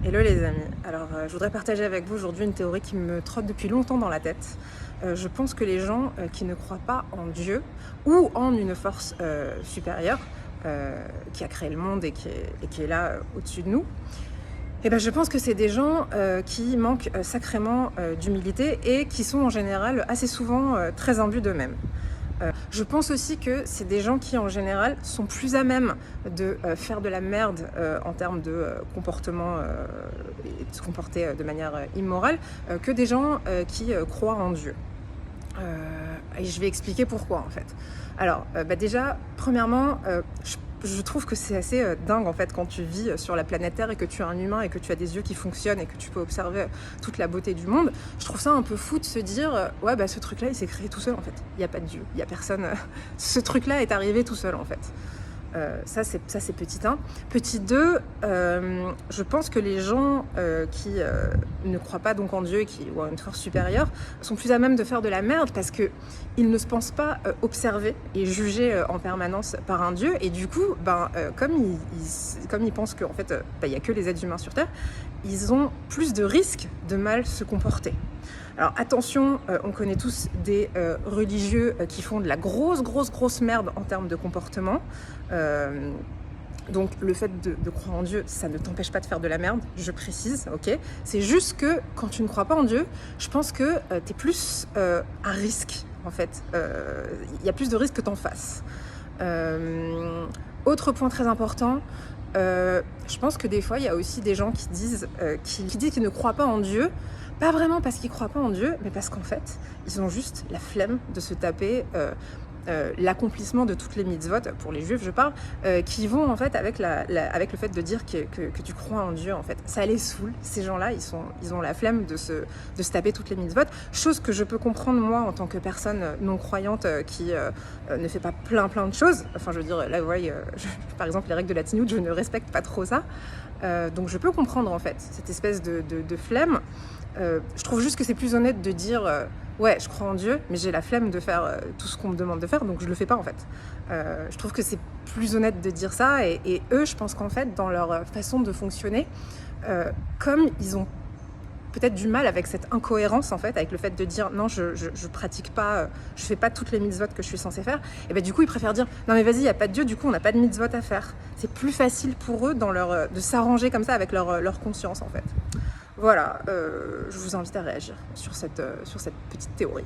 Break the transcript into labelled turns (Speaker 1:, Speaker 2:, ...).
Speaker 1: Hello les amis, alors je voudrais partager avec vous aujourd'hui une théorie qui me trotte depuis longtemps dans la tête. Je pense que les gens qui ne croient pas en Dieu ou en une force supérieure qui a créé le monde et qui est là au-dessus de nous, eh ben, je pense que c'est des gens qui manquent sacrément d'humilité et qui sont en général assez souvent très imbus d'eux-mêmes. Je pense aussi que c'est des gens qui, en général, sont plus à même de faire de la merde en termes de comportement et de se comporter de manière immorale que des gens qui croient en Dieu. Et je vais expliquer pourquoi en fait. Alors déjà, premièrement, je trouve que c'est assez dingue en fait quand tu vis sur la planète Terre et que tu es un humain et que tu as des yeux qui fonctionnent et que tu peux observer toute la beauté du monde. Je trouve ça un peu fou de se dire ouais bah ce truc là il s'est créé tout seul en fait. Il n'y a pas de Dieu, il n'y a personne. Ce truc là est arrivé tout seul en fait. Ça c'est petit 1. Petit 2, je pense que les gens qui ne croient pas donc en Dieu ou en une force supérieure sont plus à même de faire de la merde parce qu'ils ne se pensent pas observés et jugés en permanence par un Dieu, et du coup comme ils pensent qu'en fait il n'y a que les êtres humains sur Terre, ils ont plus de risques de mal se comporter. Alors attention, on connaît tous des religieux qui font de la grosse merde en termes de comportement. Donc le fait de croire en Dieu, ça ne t'empêche pas de faire de la merde, je précise, ok. C'est juste que quand tu ne crois pas en Dieu, je pense que tu es plus à risque, en fait. Il y a plus de risques que t'en fasses. Autre point très important, je pense que des fois, il y a aussi des gens qui disent qu'ils ne croient pas en Dieu, pas vraiment parce qu'ils ne croient pas en Dieu, mais parce qu'en fait, ils ont juste la flemme de se taper l'accomplissement de toutes les mitzvot, pour les juifs je parle, qui vont en fait avec le fait de dire que tu crois en Dieu en fait. Ça les saoule, ces gens-là, ils ont la flemme de se taper toutes les mitzvot, chose que je peux comprendre moi en tant que personne non croyante qui ne fait pas plein de choses. Enfin je veux dire, là vous voyez, par exemple les règles de la Tzniut, je ne respecte pas trop ça. Donc je peux comprendre en fait cette espèce de flemme. Je trouve juste que c'est plus honnête de dire ouais, je crois en Dieu, mais j'ai la flemme de faire tout ce qu'on me demande de faire, donc je le fais pas en fait. Je trouve que c'est plus honnête de dire ça, et eux, je pense qu'en fait, dans leur façon de fonctionner, comme ils ont peut-être du mal avec cette incohérence en fait, avec le fait de dire non, je pratique pas, je fais pas toutes les mitzvot que je suis censée faire, et ben du coup ils préfèrent dire non mais vas-y, il y a pas de Dieu, du coup on n'a pas de mitzvot à faire. C'est plus facile pour eux de s'arranger comme ça avec leur conscience en fait. Voilà, je vous invite à réagir sur cette petite théorie.